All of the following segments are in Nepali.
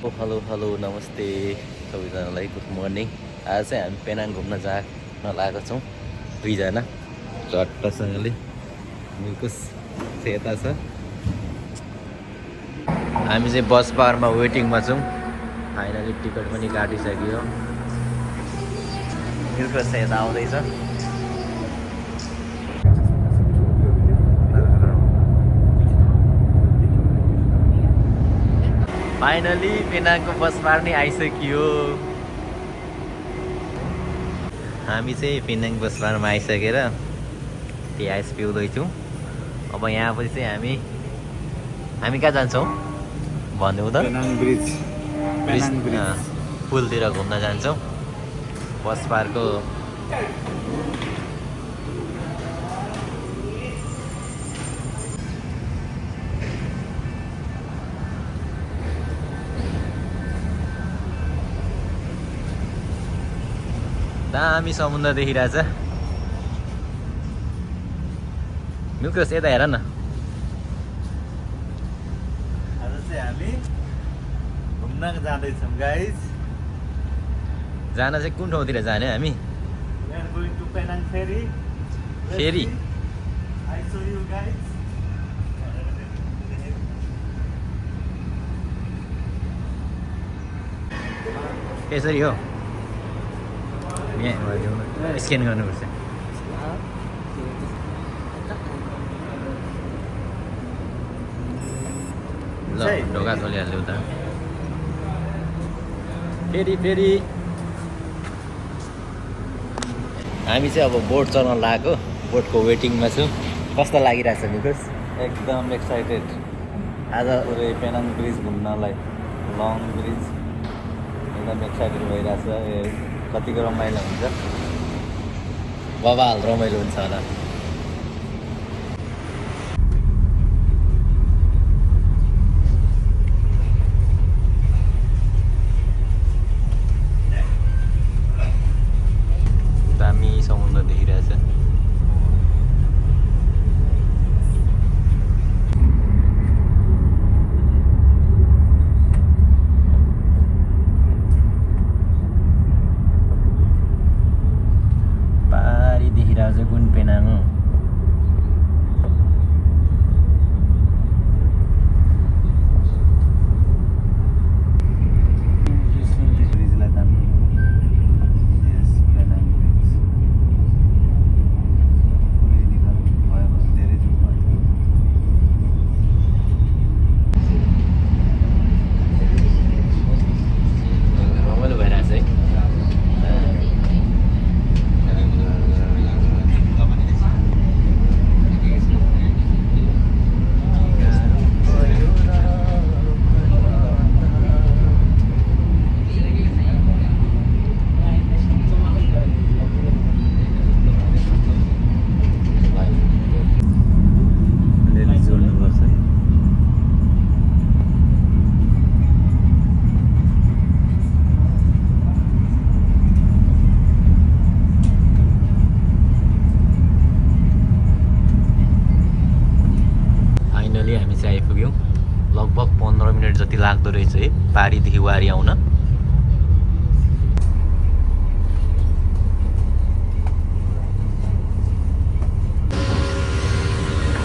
ओ हेलो नमस्ते सबैजनालाई गुड मर्निङ। आज चाहिँ हामी पेनाङ घुम्न जान लागेको छौँ दुईजना झट्टसँगले। मिल्कुस यता छ, हामी चाहिँ बस पारमा वेटिङमा छौँ। फाइनली टिकट पनि काटिसक्यो। मिल्कुस चाहिँ यता आउँदैछ। फाइनली पेनाङको बस पार नै आइसक्यो। हामी चाहिँ पेनाङ बस पारमा आइसकेर आइस पिउँदैछौँ। अब यहाँपछि चाहिँ हामी कहाँ जान्छौँ भन्नु त? ब्रिज पुलतिर घुम्न जान्छौँ। बस पारको दामी समुद्र देखिरहेछ। मिल्कुस यता हेर न। आज चाहिँ हामी घुम्न जाँदैछौँ गाइज। जान चाहिँ कुन ठाउँतिर जाने हामी? We are going to Penang ferry. Ferry? I show you guys. यसरी हो, यहाँ स्क्यान गर्नुपर्छ। ल ढोका खोलिहाल्यो उता। फेरि हामी चाहिँ अब बोट चढ्न लागेको, बोटको वेटिङमा छौँ। कस्तो लागिरहेछ मिल्कुस? एकदम एक्साइटेड आज पेनाङ ब्रिज घुम्नलाई। लङ ब्रिज एकदम एक्साइटेड भइरहेछ। कतिको रमाइलो हुन्छ। बबाल रमाइलो हुन्छ होला। दामी समुद्र देखिरहेछ। पारी देखिरहेको छ कुन पेनाङ हो। रमाइलो भइरहेछ है। फाइनली हामी चाहिँ आइपुग्यौँ। लगभग 15 मिनट जति लाग्दो रहेछ है पारीदेखि वारी आउन।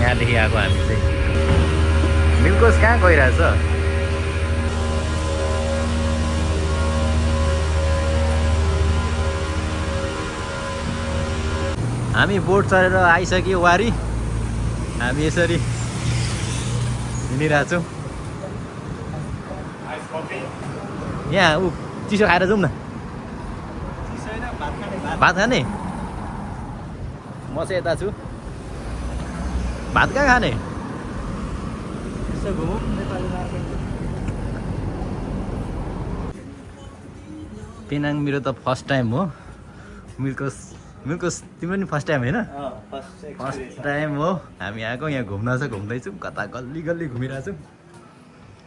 यहाँदेखि आएको हामी चाहिँ। मिल्कुस कहाँ गइरहेछ? हामी बोट चढेर आइसक्यो वारी। हामी यसरी हिँडिरहेको छौँ। यहाँ चिसो खाएर जाउँ न। भात खाने? म चाहिँ यता छु। भात कहाँ खाने? पेनाङ मेरो त फर्स्ट टाइम हो। मिल्कुस तिम्रो पनि फर्स्ट टाइम होइन? फर्स्ट टाइम हो हामी आएको। यहाँ घुम्न छ, घुम्दैछौँ। कता गल्ली गल्ली घुमिरहेको छौँ।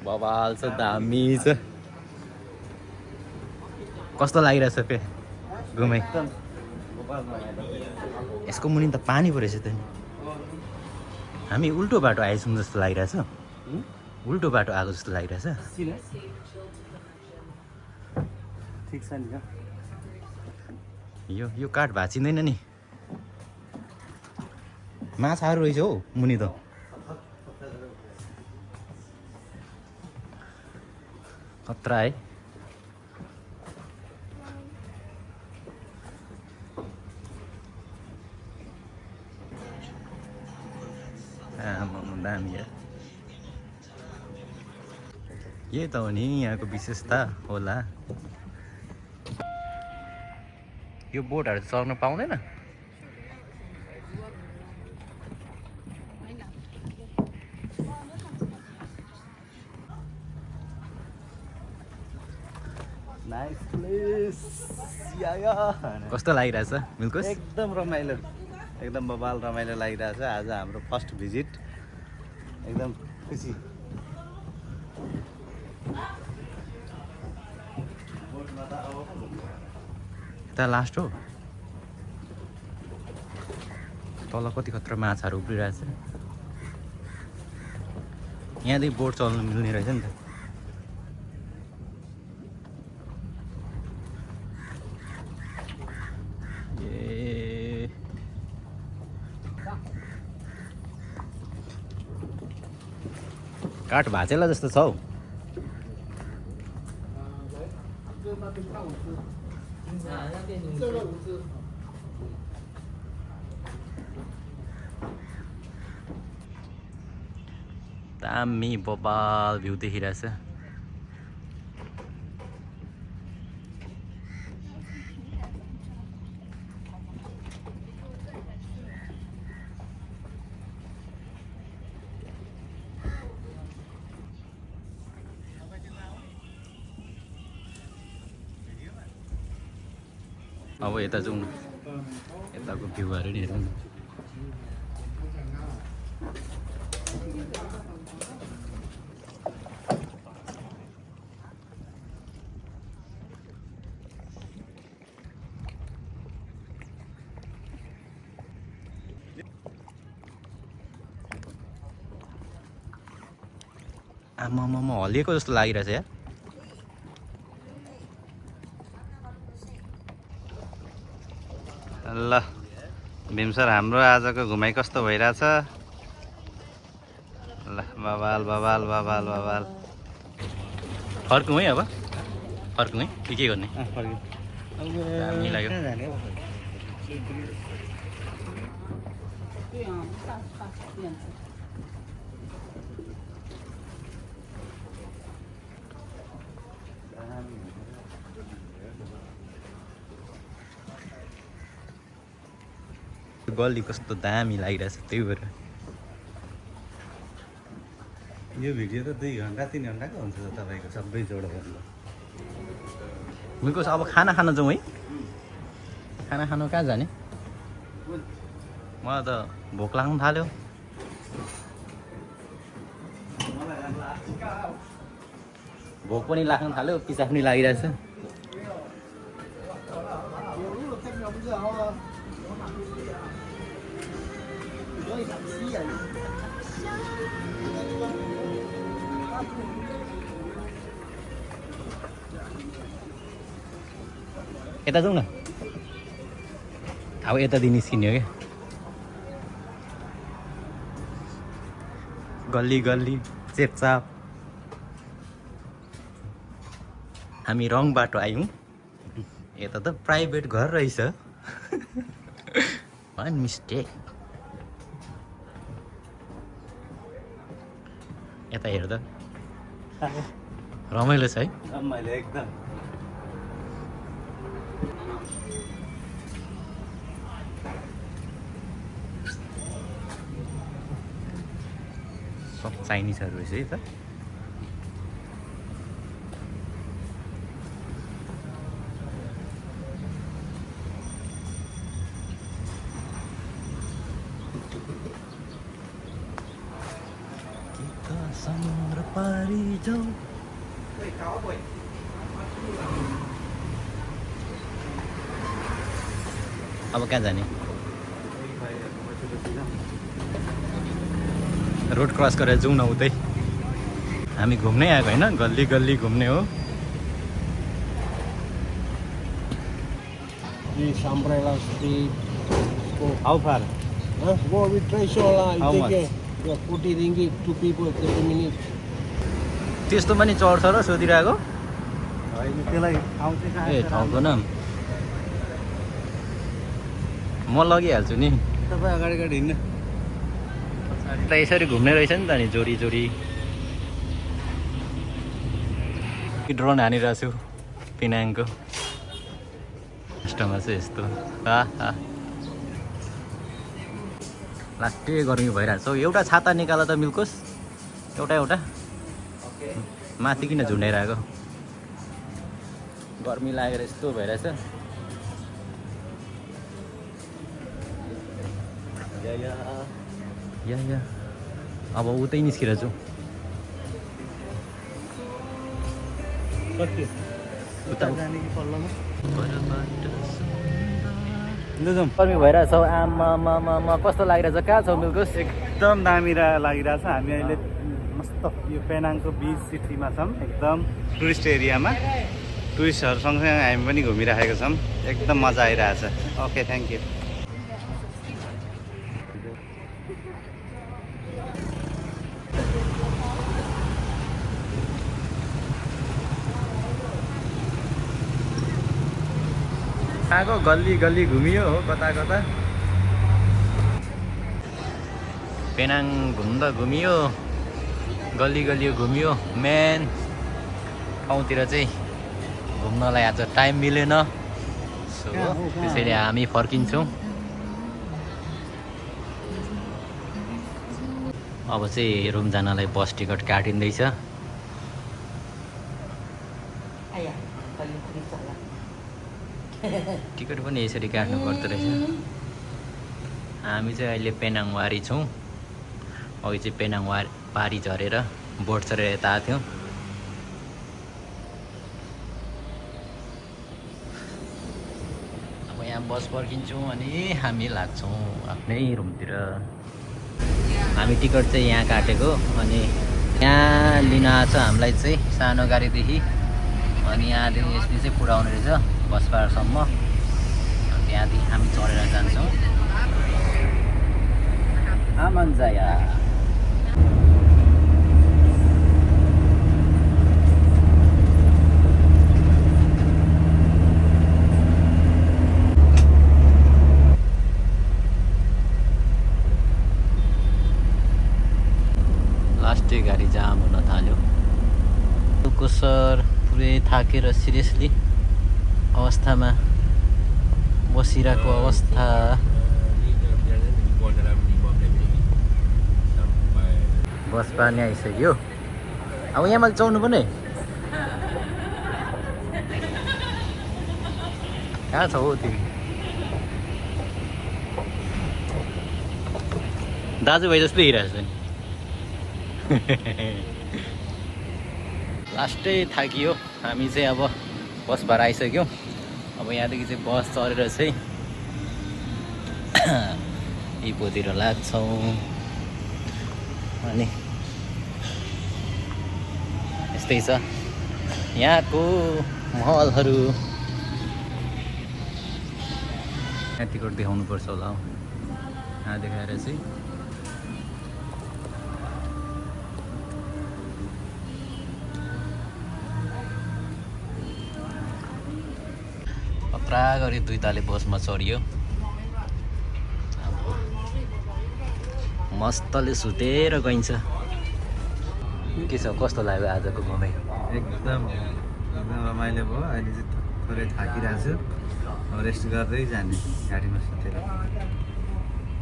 बबाल छ, दामी छ। कस्तो लागिरहेछ पे घुमाइ? यसको मुनि त पानी पो रहेछ त नि। हामी उल्टो बाटो आएछौँ जस्तो लागिरहेछ। उल्टो बाटो आएको जस्तो लागिरहेछ। ठिक छ नि यो काठ भाँचिँदैन नि माछाहरू रहेछ हौ मुनि त खतरा है दामी यार यही त हो नि यहाँको विशेषता होला यो बोटहरू चढ्न पाउँदैन नाइस प्लेस या कस्तो लागिरहेछ मिल्कोस एकदम रमाइलो एकदम बबाल रमाइलो लागिरहेछ आज हाम्रो फर्स्ट भिजिट एकदम खुसी यता लास्ट हो तल कति खतरा माछाहरू उब्रिरहेछ यहाँदेखि बोट चल्नु मिल्ने रहेछ नि त काठ भाँचेला जस्तो छ हौ दामी बबाल भ्यू देखिरहेछ अब यता जाउँ न यताको भ्यूहरू नि हेरौँ न आमामामा हल्लिएको जस्तो लागिरहेछ यार ल भीम सर हाम्रो आजको घुमाइ कस्तो भइरहेछ ल बबाल बबाल बबाल बबाल फर्कौँ है अब फर्कौँ है के गर्ने दामी लाग्यो गल्ली कस्तो दामी लागिरहेछ त्यही भएर यो भिडियो त 2 घन्टा 3 घन्टाको हुन्छ त तपाईँको सबै जोड गर्नु मिल्कोस अब खाना खान जाउँ है खाना खानु कहाँ जाने मलाई त भोक लाग्नु थाल्यो भोक पनि लाग्नु थाल्यो पिसाब पनि लागिरहेछ यता जाउँ न अब यतादेखि निस्किने हो क्या गल्ली गल्ली चेपचाप हामी रङ बाटो आयौँ यता त प्राइभेट घर रहेछ वान मिस्टेक यता हेर त रमाइलो छ है रमाइलो एकदम सब चाइनिजहरू रहेछ है त समुद्र पारी जाऊ अब कहाँ जाने रोड क्रस गरेर जाउँ न उतै हामी घुम्नै आएको होइन गल्ली गल्ली घुम्ने हो this umbrella street. Go, how far go with Trishola. How much? Yeah, 40 ringgit, 2 people, 30 minutes. त्यस्तो पनि चढ्छ र सोधिरहेको होइन त्यसलाई ठाउँ चाहिँ कहाँ ए छ ठाउँको नाम म लगिहाल्छु नि तपाईँ अगाडि अगाडि हिँड्नु त यसरी घुम्ने रहेछ नि त नि जोरी जोरी ड्रोन हानिरहेको छु पेनाङको लास्टमा चाहिँ यस्तो लास्टै गर्मी भइरहेको छ एउटा छाता निकाल त मिल्कोस् एउटा एउटा माथि किन झुन्डाइरहेको गर्मी लागेर यस्तो भइरहेछ या अब उतै निस्किएर छु उता जाने कि पल्लोमा गर्मी भइरहेछ आमा कस्तो लागिरहेछ कहाँ छौ मिल्कोस् एकदम दामी लागिरहेछ हामी अहिले मस्त यो पेनाङको बिच सिटीमा छौँ एकदम टुरिस्ट एरियामा टुरिस्टहरू सँगसँगै हामी पनि घुमिराखेको छौँ एकदम मजा आइरहेछ ओके थ्याङ्क यू कहाँको गल्ली गल्ली घुमियो हो कता कता पेनाङ घुम्दा घुमियो गल्ली गल्ली घुमियो मेन ठाउँतिर चाहिँ घुम्नलाई आज टाइम मिलेन सो त्यसैले हामी फर्किन्छौँ अब चाहिँ रुम जानलाई बस टिकट काटिँदैछ टिकट पनि यसरी काट्नु पर्दो रहेछ हामी चाहिँ अहिले पेनाङवारी छौँ अघि चाहिँ पेनाङवारी पारी झरेर बोट चढेर यता आएको थियौँ अब यहाँ बस पर्खिन्छौँ अनि हामी लाग्छौँ आफ्नै रुमतिर हामी टिकट चाहिँ यहाँ काटेको अनि यहाँ लिन आएको छ हामीलाई चाहिँ सानो गाडीदेखि अनि यहाँदेखि यसले चाहिँ पुऱ्याउने रहेछ बसपारसम्म त्यहाँदेखि हामी चढेर जान्छौँ आमन्जाया लास्टै गाडी जाम हुन थाल्यो सर पुरै थाकेर सिरियसली अवस्थामा बसिरहेको अवस्था बस पानी आइसक्यो अब यहाँ मैले चढ्नु पनि कहाँ छ हौ तिमी दाजुभाइ जस्तै हिँडिरहेको छ नि लास्टै थाकियो हामी चाहिँ अब बस भएर आइसक्यौँ अब यहाँदेखि चाहिँ बस चढेर चाहिँ इपोतिर लाग्छौँ अनि यस्तै छ यहाँको महलहरू यहाँ टिकट देखाउनुपर्छ होला हौ यहाँ देखाएर चाहिँ खतरा गरी दुई ताले बसमा चढियो मस्तले सुतेर गइन्छ के छ कस्तो लाग्यो आजको घुमाइ एकदम रमाइलो भयो अहिले चाहिँ थोरै थाकिरहेको छु अब रेस्ट गर्दै जाने गाडीमा सुतेर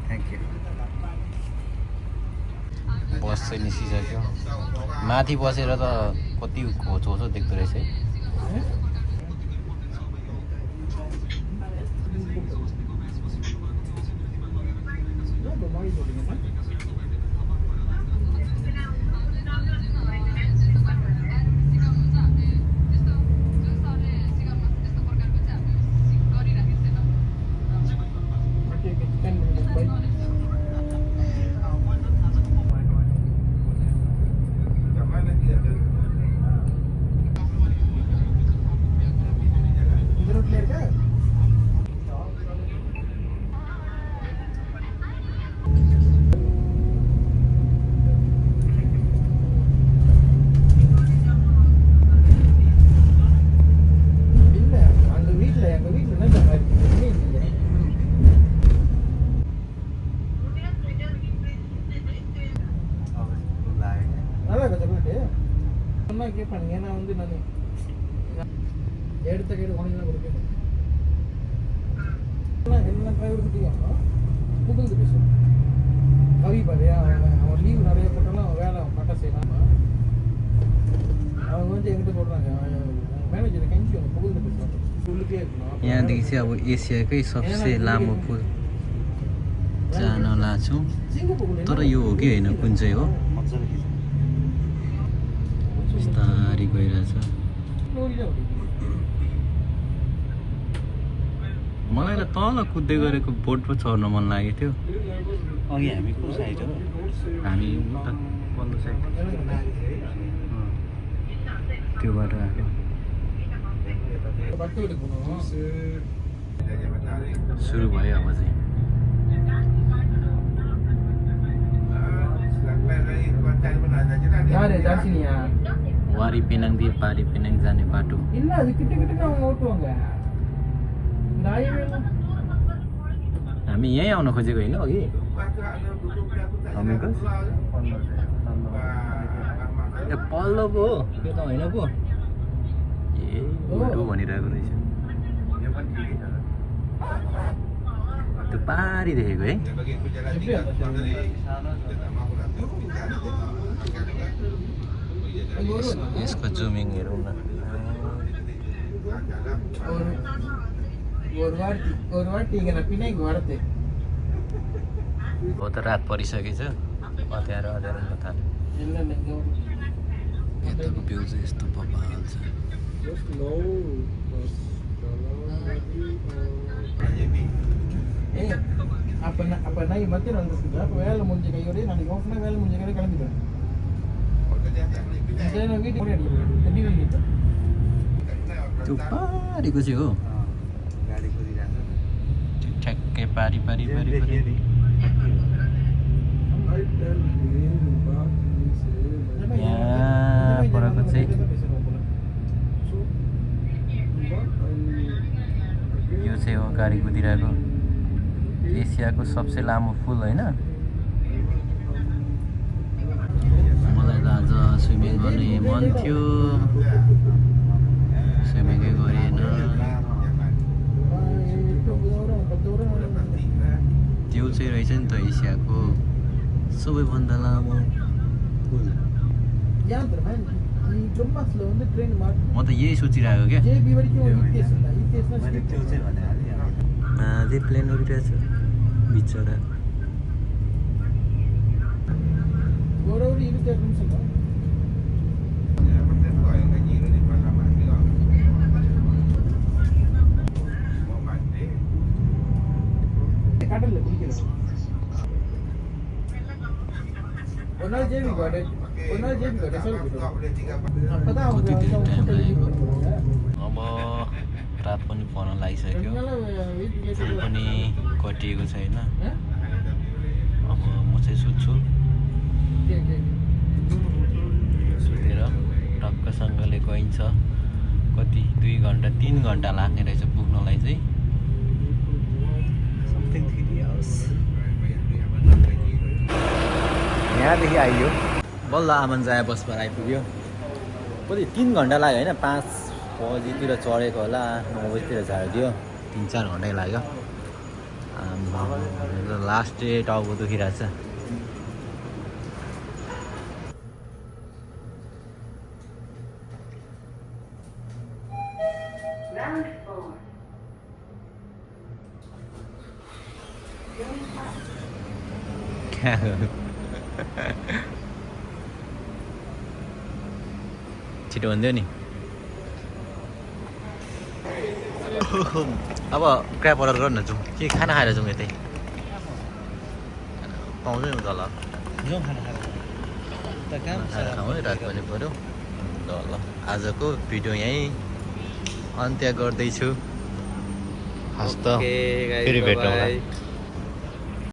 थ्याङ्क यू बस चाहिँ निस्किसक्यो माथि बसेर त कति होचो देख्दो रहेछ है சொன்னா கேட்பானுங்க ஏன்னா வந்து நான் எடுத்த கைடு உனக்கு தான் கொடுக்கணும் என்ன டிரைவர் கிட்டயும் புகழ்ந்து பேசுவான் கவி பாரு அவன் லீவ் நிறைய போட்டாலும் அவன் வேலை அவன் கரெக்டாக செய்யலாம் அவங்க வந்து என்கிட்ட சொல்கிறாங்க மேனேஜர் கஞ்சி அவன் புகழ்ந்து பேசுவாங்க உள்ளுக்கே இருக்கணும் यहाँदेखि चाहिँ अब एसियाकै सबसे लामो पुल जान लाग्छौँ तर यो हो कि होइन कुन चाहिँ हो बिस्तारै गइरहेछ मलाई त तल कुद्दै गरेको बोट पो चढ्न मन लागेको थियो अघि हामी कुन साइड हो हामी उता पल्लो साइड त्यो बाटो आएको सुरु भयो अब चाहिँ वारी पेनाङ दिए पारी पेनाङ जाने बाटो இல்லை அது கிட்ட கிட்ட அவங்க ஓட்டுவாங்க இந்த ஹைவே हामी यहीँ आउन खोजेको होइन अघि हामीको ए पल्लो पो हो त्यो त होइन पो ए उल्टो भनिरहेको रहेछ त्यो पारी देखेको है यसको जुमिङ हेरौँ न ஒரு வாட்டி இங்கே நான் பின்னாடி வரது हो त रात परिसकेछ अँध्यारो अँध्यारो हुन थाल्यो இல்லை இங்கே यताको भ्यू चाहिँ यस्तो बबाल छ ஏய் அப்போ நான் மத்தியம் வந்துருக்குதா அப்போ வேலை முடிஞ்ச கையோடய நாளைக்கு ஓப்பனாக வேலை முடிஞ்ச கையோட கிளம்பிடுவேன் நான் வீட்டுக்கு அடிக்கிறேன் त्यो पारीको चाहिँ हो गाडी कुदिरहेको त्यो ठ्याक्कै पारी पारी पारी पारी यहाँ परको चाहिँ यो चाहिँ हो गाडी कुदिरहेको एसियाको सबसे लामो पुल होइन मलाई त आज स्विमिङ गर्ने मन थियो स्विमिङै गरेन त्यो चाहिँ रहेछ नि त एसियाको सबैभन्दा लामो पुल म त यही सोचिरहेको क्या मैले त्यो चाहिँ भने माथि प्लेन उडिरहेछ बिचरा கடல்ல குளிக்கிறது ஒரு நாள் ஜேபி கார்டு அப்பதான் அவங்க कति धेरै टाइम लागेको अब रात पनि पर्न लागिसक्यो फुल पनि कटिएको छैन अब म चाहिँ सुत्छु सुतेर टक्कसँगले गइन्छ कति 2 घन्टा 3 घन्टा लाग्ने रहेछ पुग्नलाई चाहिँ समथिङ 3 आवर्स यहाँदेखि आइयो बल्ल आमन जाया बसमा आइपुग्यो कति 3 घन्टा लाग्यो होइन 5 बजीतिर चढेको होला 9 बजीतिर झारिदियो 3-4 घन्टै लाग्यो लास्ट डे टाउको दुखिरहेछ छिटो हुन्थ्यो नि अब क्र्याब अर्डर गर्न जाउँ के खाना खाएर जाउँ यतै पाउँछ नि त ल खाना खाउँ है रात पनि पऱ्यो ल आजको भिडियो यहीँ अन्त्य गर्दैछु हस्त फेरि भेटौँला